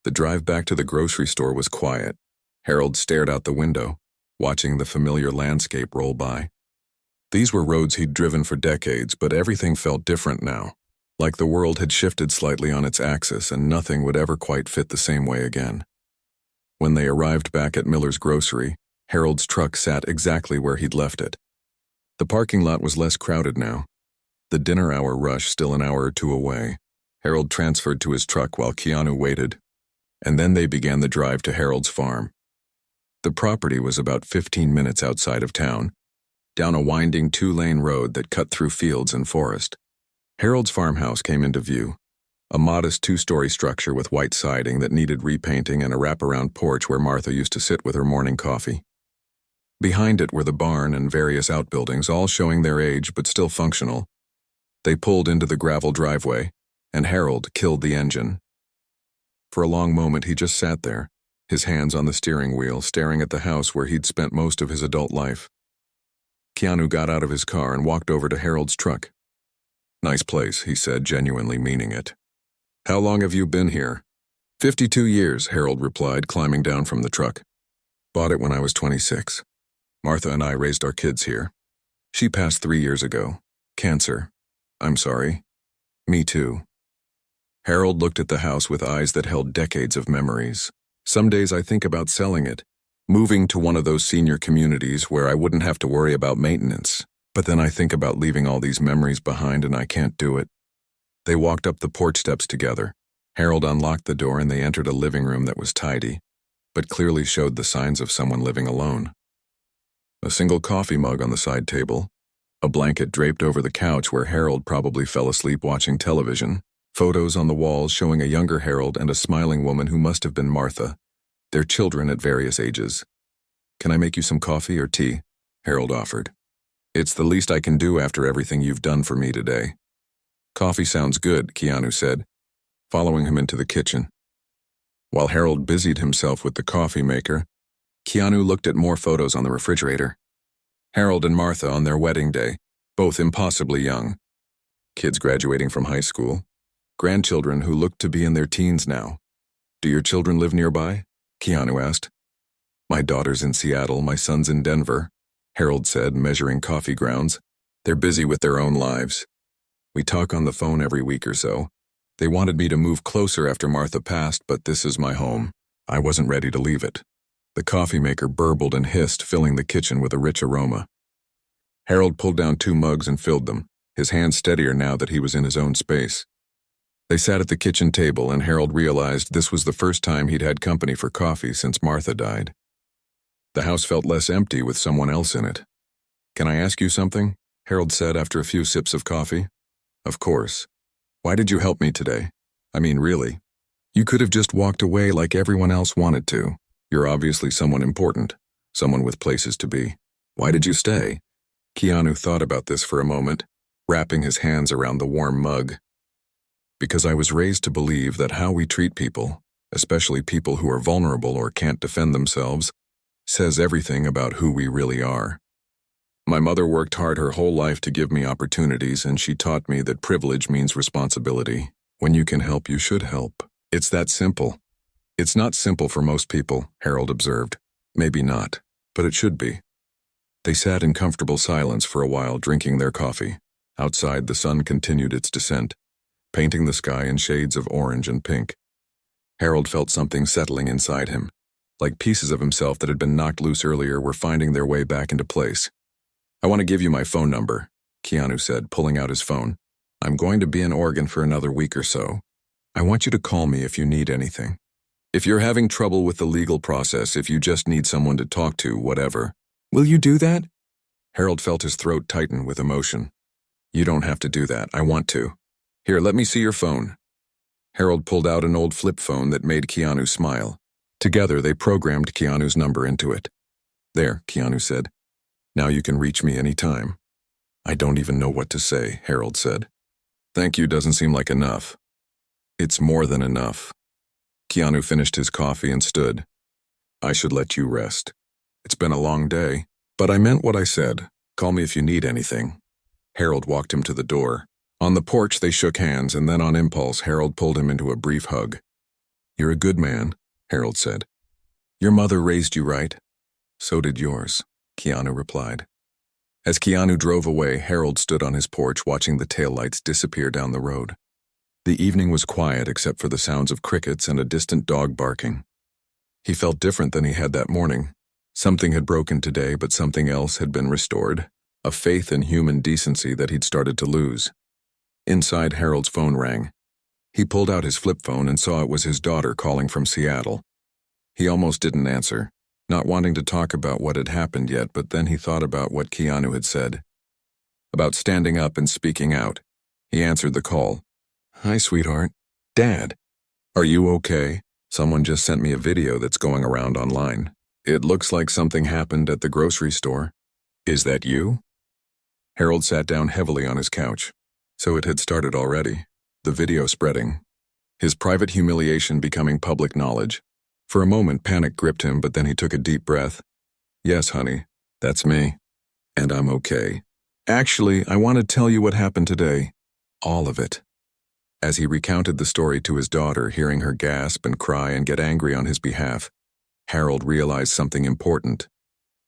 [SPEAKER 1] The drive back to the grocery store was quiet. Harold stared out the window, watching the familiar landscape roll by. These were roads he'd driven for decades, but everything felt different now, like the world had shifted slightly on its axis and nothing would ever quite fit the same way again. When they arrived back at Miller's grocery, Harold's truck sat exactly where he'd left it. The parking lot was less crowded now. The dinner hour rush still an hour or two away. Harold transferred to his truck while Keanu waited, and then they began the drive to Harold's farm. The property was about 15 minutes outside of town, down a winding 2-lane road that cut through fields and forest. Harold's farmhouse came into view, a modest 2-story structure with white siding that needed repainting and a wraparound porch where Martha used to sit with her morning coffee. Behind it were the barn and various outbuildings, all showing their age but still functional. They pulled into the gravel driveway, and Harold killed the engine. For a long moment he just sat there, his hands on the steering wheel, staring at the house where he'd spent most of his adult life. Keanu got out of his car and walked over to Harold's truck. Nice place, he said, genuinely meaning it. How long have you been here? 52 years, Harold replied, climbing down from the truck. Bought it when I was 26. Martha and I raised our kids here. She passed 3 years ago. Cancer. I'm sorry. Me too. Harold looked at the house with eyes that held decades of memories. Some days I think about selling it, moving to one of those senior communities where I wouldn't have to worry about maintenance. But then I think about leaving all these memories behind and I can't do it. They walked up the porch steps together. Harold unlocked the door and they entered a living room that was tidy, but clearly showed the signs of someone living alone. A single coffee mug on the side table, a blanket draped over the couch where Harold probably fell asleep watching television, photos on the walls showing a younger Harold and a smiling woman who must have been Martha, their children at various ages. Can I make you some coffee or tea? Harold offered. It's the least I can do after everything you've done for me today. Coffee sounds good, Keanu said, following him into the kitchen. While Harold busied himself with the coffee maker, Keanu looked at more photos on the refrigerator. Harold and Martha on their wedding day, both impossibly young. Kids graduating from high school. Grandchildren who looked to be in their teens now. Do your children live nearby? Keanu asked. My daughter's in Seattle, my son's in Denver, Harold said, measuring coffee grounds. They're busy with their own lives. We talk on the phone every week or so. They wanted me to move closer after Martha passed, but this is my home. I wasn't ready to leave it. The coffee maker burbled and hissed, filling the kitchen with a rich aroma. Harold pulled down 2 mugs and filled them, his hands steadier now that he was in his own space. They sat at the kitchen table, and Harold realized this was the first time he'd had company for coffee since Martha died. The house felt less empty with someone else in it. "Can I ask you something?" Harold said after a few sips of coffee. "Of course. Why did you help me today? I mean, really. You could have just walked away like everyone else wanted to. You're obviously someone important, someone with places to be. Why did you stay?" Keanu thought about this for a moment, wrapping his hands around the warm mug. "Because I was raised to believe that how we treat people, especially people who are vulnerable or can't defend themselves, says everything about who we really are. My mother worked hard her whole life to give me opportunities, and she taught me that privilege means responsibility. When you can help, you should help. It's that simple." "It's not simple for most people," Harold observed. "Maybe not, but it should be." They sat in comfortable silence for a while, drinking their coffee. Outside, the sun continued its descent, painting the sky in shades of orange and pink. Harold felt something settling inside him, like pieces of himself that had been knocked loose earlier were finding their way back into place. "I want to give you my phone number," Keanu said, pulling out his phone. "I'm going to be in Oregon for another week or so. I want you to call me if you need anything. If you're having trouble with the legal process, if you just need someone to talk to, whatever." "Will you do that?" Harold felt his throat tighten with emotion. "You don't have to do that. I want to. Here, let me see your phone." Harold pulled out an old flip phone that made Keanu smile. Together, they programmed Keanu's number into it. "There," Keanu said. "Now you can reach me any time." "I don't even know what to say," Harold said. "Thank you doesn't seem like enough." "It's more than enough." Keanu finished his coffee and stood. "I should let you rest. It's been a long day, but I meant what I said. Call me if you need anything." Harold walked him to the door. On the porch, they shook hands, and then on impulse, Harold pulled him into a brief hug. "You're a good man," Harold said. "Your mother raised you right." "So did yours," Keanu replied. As Keanu drove away, Harold stood on his porch watching the taillights disappear down the road. The evening was quiet except for the sounds of crickets and a distant dog barking. He felt different than he had that morning. Something had broken today, but something else had been restored, a faith in human decency that he'd started to lose. Inside, Harold's phone rang. He pulled out his flip phone and saw it was his daughter calling from Seattle. He almost didn't answer, not wanting to talk about what had happened yet, but then he thought about what Keanu had said. About standing up and speaking out. He answered the call. "Hi, sweetheart. Dad. Are you okay? Someone just sent me a video that's going around online. It looks like something happened at the grocery store. Is that you?" Harold sat down heavily on his couch. So it had started already. The video spreading. His private humiliation becoming public knowledge. For a moment, panic gripped him, but then he took a deep breath. "Yes, honey, that's me. And I'm okay. Actually, I want to tell you what happened today. All of it." As he recounted the story to his daughter, hearing her gasp and cry and get angry on his behalf, Harold realized something important.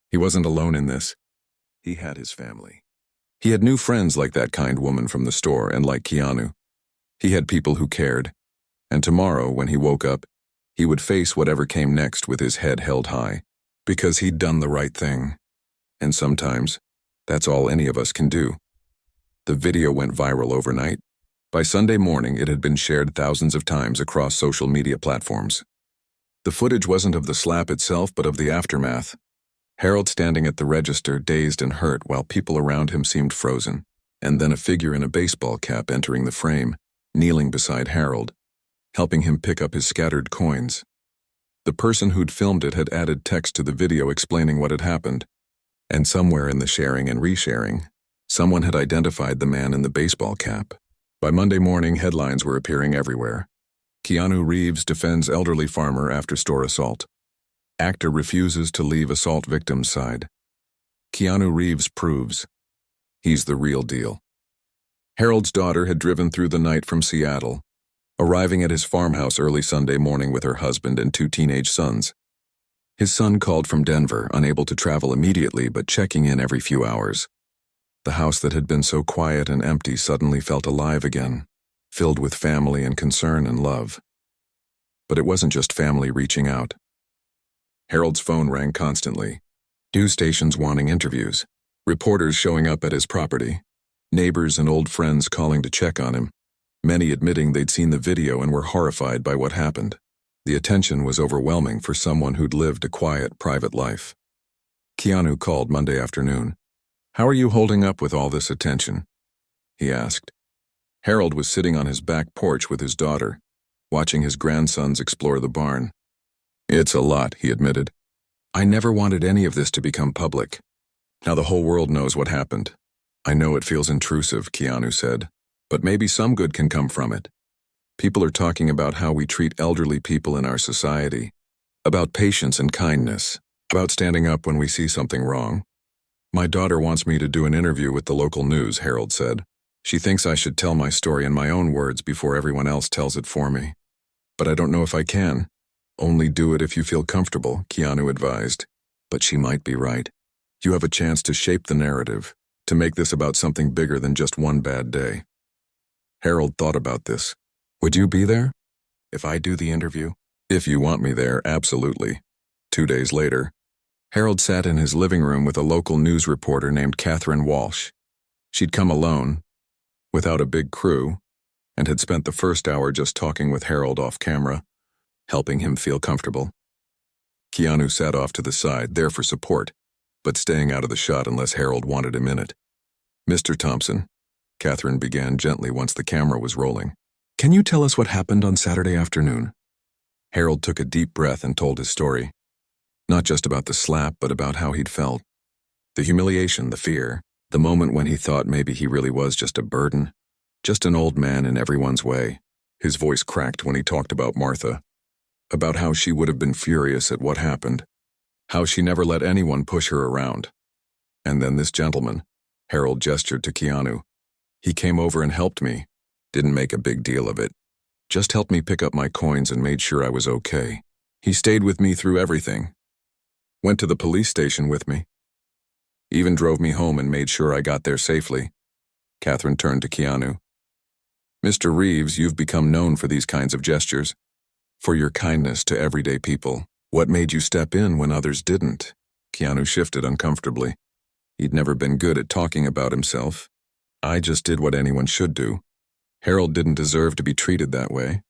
[SPEAKER 1] He wasn't alone in this. He had his family. He had new friends like that kind woman from the store and like Keanu. He had people who cared. And tomorrow, when he woke up, he would face whatever came next with his head held high, because he'd done the right thing. And sometimes, that's all any of us can do. The video went viral overnight. By Sunday morning, it had been shared thousands of times across social media platforms. The footage wasn't of the slap itself, but of the aftermath. Harold standing at the register, dazed and hurt, while people around him seemed frozen, and then a figure in a baseball cap entering the frame, kneeling beside Harold, helping him pick up his scattered coins. The person who'd filmed it had added text to the video explaining what had happened, and somewhere in the sharing and resharing, someone had identified the man in the baseball cap. By Monday morning, headlines were appearing everywhere. Keanu Reeves defends elderly farmer after store assault. Actor refuses to leave assault victim's side. Keanu Reeves proves he's the real deal. Harold's daughter had driven through the night from Seattle, arriving at his farmhouse early Sunday morning with her husband and 2 teenage sons. His son called from Denver, unable to travel immediately but checking in every few hours. The house that had been so quiet and empty suddenly felt alive again, filled with family and concern and love. But it wasn't just family reaching out. Harold's phone rang constantly. News stations wanting interviews, reporters showing up at his property, neighbors and old friends calling to check on him. many admitting they'd seen the video and were horrified by what happened. The attention was overwhelming for someone who'd lived a quiet, private life. Keanu called Monday afternoon. "How are you holding up with all this attention?" he asked. Harold was sitting on his back porch with his daughter, watching his grandsons explore the barn. "It's a lot," he admitted. "I never wanted any of this to become public. Now the whole world knows what happened." "I know it feels intrusive," Keanu said, "but maybe some good can come from it. People are talking about how we treat elderly people in our society, about patience and kindness, about standing up when we see something wrong." "My daughter wants me to do an interview with the local news," Harold said. "She thinks I should tell my story in my own words before everyone else tells it for me. But I don't know if I can." "Only do it if you feel comfortable," Keanu advised. "But she might be right. You have a chance to shape the narrative, to make this about something bigger than just one bad day." Harold thought about this. "Would you be there? If I do the interview?" "If you want me there, absolutely." 2 days later, Harold sat in his living room with a local news reporter named Catherine Walsh. She'd come alone, without a big crew, and had spent the first hour just talking with Harold off camera, helping him feel comfortable. Keanu sat off to the side, there for support, but staying out of the shot unless Harold wanted him in it. "Mr. Thompson," Catherine began gently once the camera was rolling, "can you tell us what happened on Saturday afternoon?" Harold took a deep breath and told his story. Not just about the slap, but about how he'd felt. The humiliation, the fear, the moment when he thought maybe he really was just a burden, just an old man in everyone's way. His voice cracked when he talked about Martha, about how she would have been furious at what happened, how she never let anyone push her around. "And then this gentleman," Harold gestured to Keanu. "He came over and helped me, didn't make a big deal of it, just helped me pick up my coins and made sure I was okay. He stayed with me through everything, went to the police station with me, even drove me home and made sure I got there safely." Catherine turned to Keanu. "Mr. Reeves, you've become known for these kinds of gestures, for your kindness to everyday people. What made you step in when others didn't?" Keanu shifted uncomfortably. He'd never been good at talking about himself. "I just did what anyone should do. Harold didn't deserve to be treated that way.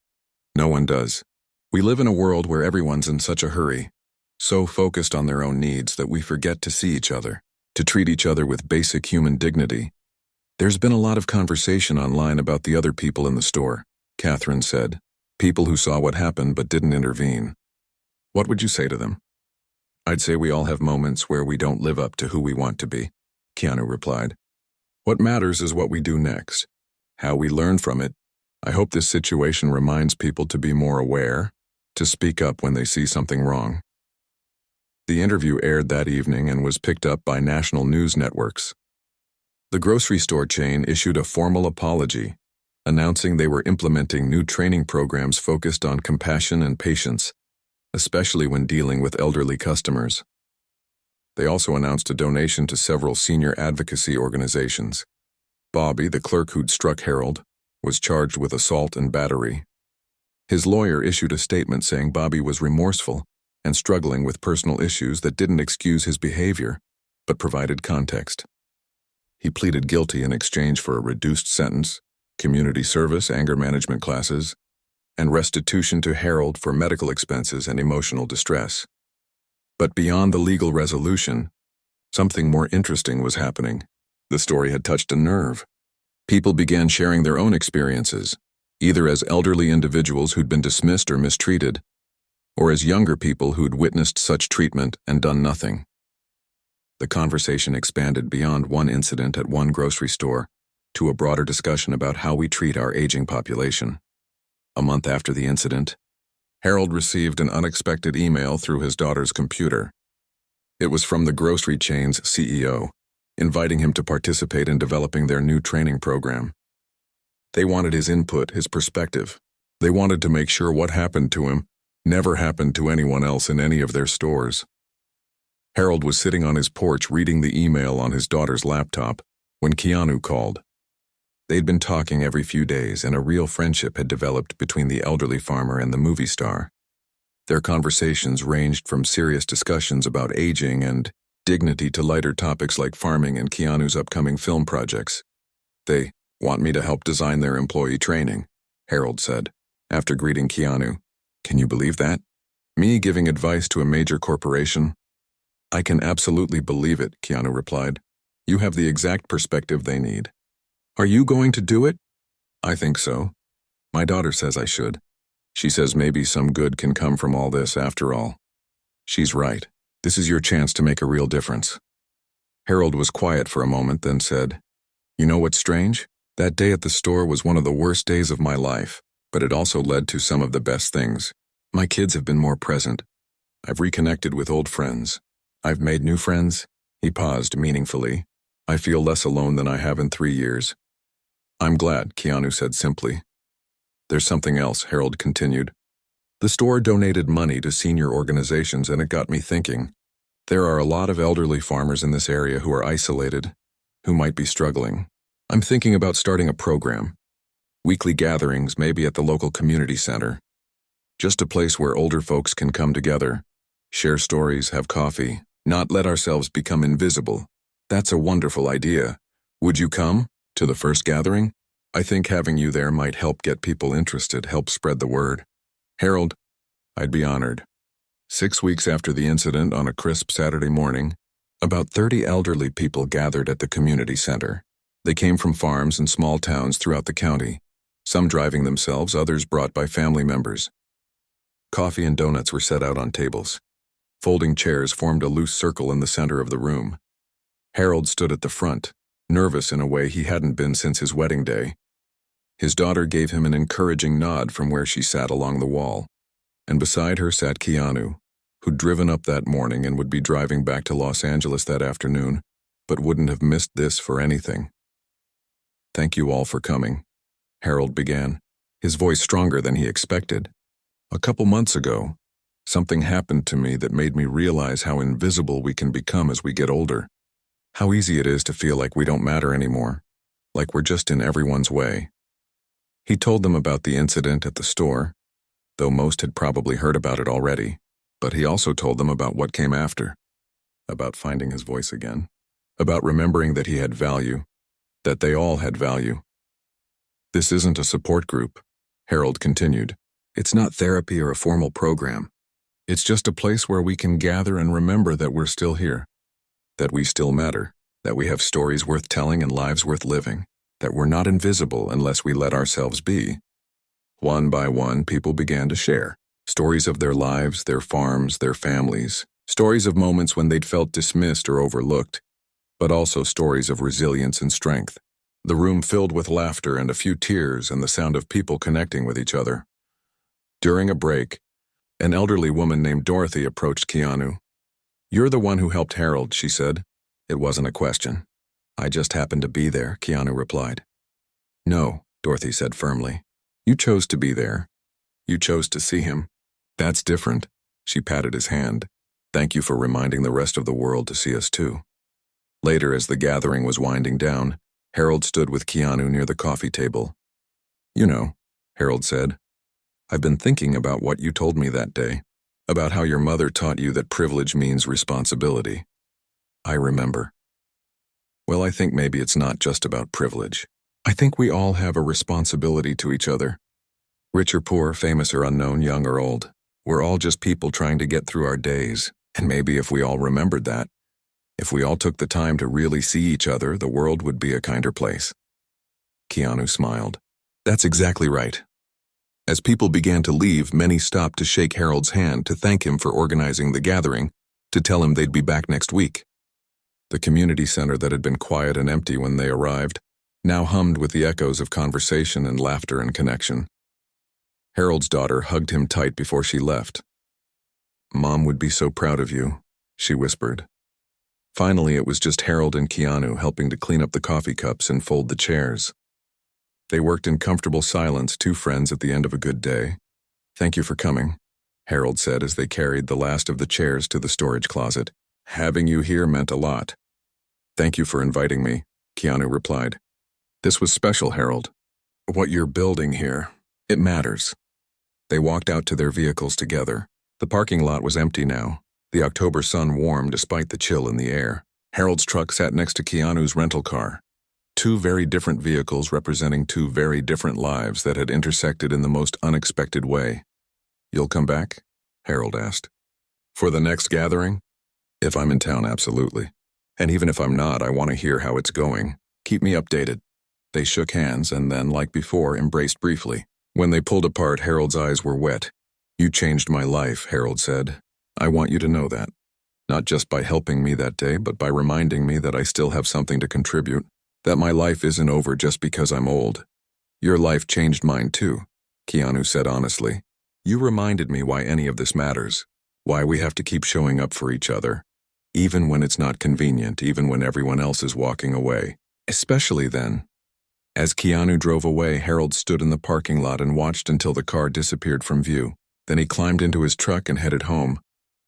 [SPEAKER 1] No one does. We live in a world where everyone's in such a hurry, so focused on their own needs that we forget to see each other, to treat each other with basic human dignity. There's been a lot of conversation online about the other people in the store," Catherine said. "People who saw what happened but didn't intervene. What would you say to them?" "I'd say we all have moments where we don't live up to who we want to be," Keanu replied. "What matters is what we do next, how we learn from it. I hope this situation reminds people to be more aware, to speak up when they see something wrong." The interview aired that evening and was picked up by national news networks. The grocery store chain issued a formal apology, announcing they were implementing new training programs focused on compassion and patience, especially when dealing with elderly customers. They also announced a donation to several senior advocacy organizations. Bobby, the clerk who'd struck Harold, was charged with assault and battery. His lawyer issued a statement saying Bobby was remorseful and struggling with personal issues that didn't excuse his behavior, but provided context. He pleaded guilty in exchange for a reduced sentence, community service, anger management classes, and restitution to Harold for medical expenses and emotional distress. But beyond the legal resolution, something more interesting was happening. The story had touched a nerve. People began sharing their own experiences, either as elderly individuals who'd been dismissed or mistreated, or as younger people who'd witnessed such treatment and done nothing. The conversation expanded beyond one incident at one grocery store to a broader discussion about how we treat our aging population. A month after the incident, Harold received an unexpected email through his daughter's computer. It was from the grocery chain's CEO, inviting him to participate in developing their new training program. They wanted his input, his perspective. They wanted to make sure what happened to him never happened to anyone else in any of their stores. Harold was sitting on his porch reading the email on his daughter's laptop when Keanu called. They'd been talking every few days, and a real friendship had developed between the elderly farmer and the movie star. Their conversations ranged from serious discussions about aging and dignity to lighter topics like farming and Keanu's upcoming film projects. They Want me to help design their employee training, Harold said, after greeting Keanu. Can you believe that? Me giving advice to a major corporation? I can absolutely believe it, Keanu replied. You have the exact perspective they need. Are you going to do it? I think so. My daughter says I should. She says maybe some good can come from all this after all. She's right. This is your chance to make a real difference. Harold was quiet for a moment, then said, You know what's strange? That day at the store was one of the worst days of my life, but it also led to some of the best things. My kids have been more present. I've reconnected with old friends. I've made new friends. He paused meaningfully. I feel less alone than I have in 3 years. I'm glad, Keanu said simply. There's something else, Harold continued. The store donated money to senior organizations, and it got me thinking. There are a lot of elderly farmers in this area who are isolated, who might be struggling. I'm thinking about starting a program. Weekly gatherings, maybe at the local community center. Just a place where older folks can come together, share stories, have coffee, not let ourselves become invisible. That's a wonderful idea. Would you come to the first gathering? I think having you there might help get people interested, help spread the word. Harold, I'd be honored. 6 weeks after the incident, on a crisp Saturday morning, about 30 elderly people gathered at the community center. They came from farms and small towns throughout the county, some driving themselves, others brought by family members. Coffee and donuts were set out on tables. Folding chairs formed a loose circle in the center of the room. Harold stood at the front, nervous in a way he hadn't been since his wedding day. His daughter gave him an encouraging nod from where she sat along the wall, and beside her sat Keanu, who'd driven up that morning and would be driving back to Los Angeles that afternoon, but wouldn't have missed this for anything. Thank you all for coming, Harold began, his voice stronger than he expected. A couple months ago, something happened to me that made me realize how invisible we can become as we get older. How easy it is to feel like we don't matter anymore, like we're just in everyone's way. He told them about the incident at the store, though most had probably heard about it already, but he also told them about what came after, about finding his voice again, about remembering that he had value, that they all had value. This isn't a support group, Harold continued. It's not therapy or a formal program. It's just a place where we can gather and remember that we're still here, that we still matter, that we have stories worth telling and lives worth living, that we're not invisible unless we let ourselves be. One by one, people began to share stories of their lives, their farms, their families, stories of moments when they'd felt dismissed or overlooked, but also stories of resilience and strength. The room filled with laughter and a few tears and the sound of people connecting with each other. During a break, an elderly woman named Dorothy approached Keanu. You're the one who helped Harold, she said. It wasn't a question. I just happened to be there, Keanu replied. No, Dorothy said firmly. You chose to be there. You chose to see him. That's different. She patted his hand. Thank you for reminding the rest of the world to see us too. Later, as the gathering was winding down, Harold stood with Keanu near the coffee table. You know, Harold said, I've been thinking about what you told me that day, about how your mother taught you that privilege means responsibility. I remember. Well, I think maybe it's not just about privilege. I think we all have a responsibility to each other. Rich or poor, famous or unknown, young or old. We're all just people trying to get through our days, and maybe if we all remembered that, if we all took the time to really see each other, the world would be a kinder place. Keanu smiled. That's exactly right. As people began to leave, many stopped to shake Harold's hand to thank him for organizing the gathering, to tell him they'd be back next week. The community center that had been quiet and empty when they arrived now hummed with the echoes of conversation and laughter and connection. Harold's daughter hugged him tight before she left. Mom would be so proud of you, she whispered. Finally, it was just Harold and Keanu helping to clean up the coffee cups and fold the chairs. They worked in comfortable silence, two friends at the end of a good day. Thank you for coming, Harold said as they carried the last of the chairs to the storage closet. Having you here meant a lot. Thank you for inviting me, Keanu replied. This was special, Harold. What you're building here, it matters. They walked out to their vehicles together. The parking lot was empty now, the October sun warm despite the chill in the air. Harold's truck sat next to Keanu's rental car. Two very different vehicles representing two very different lives that had intersected in the most unexpected way. "You'll come back?" Harold asked. "For the next gathering?" "If I'm in town, absolutely. And even if I'm not, I want to hear how it's going. Keep me updated." They shook hands and then, like before, embraced briefly. When they pulled apart, Harold's eyes were wet. "You changed my life," Harold said. "I want you to know that. Not just by helping me that day, but by reminding me that I still have something to contribute. That my life isn't over just because I'm old." "Your life changed mine too," Keanu said honestly. "You reminded me why any of this matters. Why we have to keep showing up for each other. Even when it's not convenient, even when everyone else is walking away. Especially then." As Keanu drove away, Harold stood in the parking lot and watched until the car disappeared from view. Then he climbed into his truck and headed home.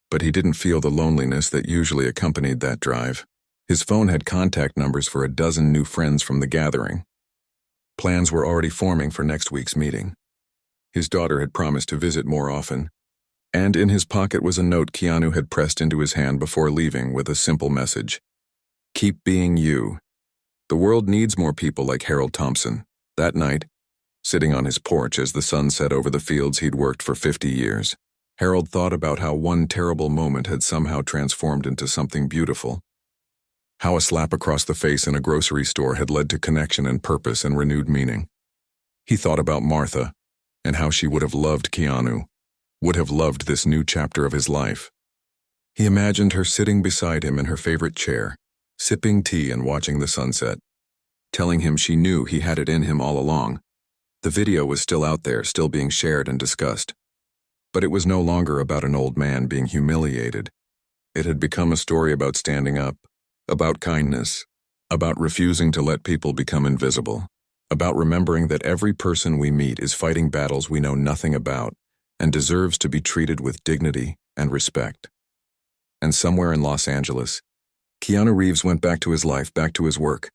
[SPEAKER 1] But he didn't feel the loneliness that usually accompanied that drive. His phone had contact numbers for a dozen new friends from the gathering. Plans were already forming for next week's meeting. His daughter had promised to visit more often. And in his pocket was a note Keanu had pressed into his hand before leaving with a simple message. "Keep being you. The world needs more people like Harold Thompson." That night, sitting on his porch as the sun set over the fields he'd worked for 50 years, Harold thought about how one terrible moment had somehow transformed into something beautiful. How a slap across the face in a grocery store had led to connection and purpose and renewed meaning. He thought about Martha, and how she would have loved Keanu, would have loved this new chapter of his life. He imagined her sitting beside him in her favorite chair, sipping tea and watching the sunset, telling him she knew he had it in him all along. The video was still out there, still being shared and discussed. But it was no longer about an old man being humiliated. It had become a story about standing up, about kindness, about refusing to let people become invisible, about remembering that every person we meet is fighting battles we know nothing about and deserves to be treated with dignity and respect. And somewhere in Los Angeles, Keanu Reeves went back to his life, back to his work,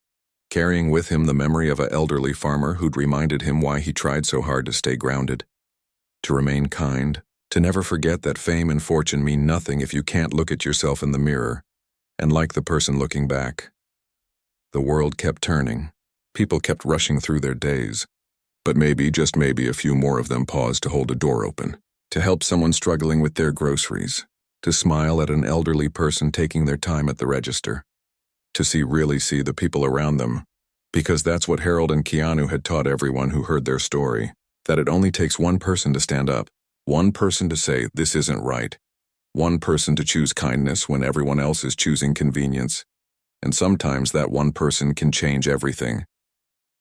[SPEAKER 1] carrying with him the memory of an elderly farmer who'd reminded him why he tried so hard to stay grounded, to remain kind, to never forget that fame and fortune mean nothing if you can't look at yourself in the mirror and like the person looking back. The world kept turning. People kept rushing through their days. But maybe, just maybe, a few more of them paused to hold a door open, to help someone struggling with their groceries, to smile at an elderly person taking their time at the register, to really see the people around them, because that's what Harold and Keanu had taught everyone who heard their story, that it only takes one person to stand up, one person to say, "This isn't right," one person to choose kindness when everyone else is choosing convenience, and sometimes that one person can change everything.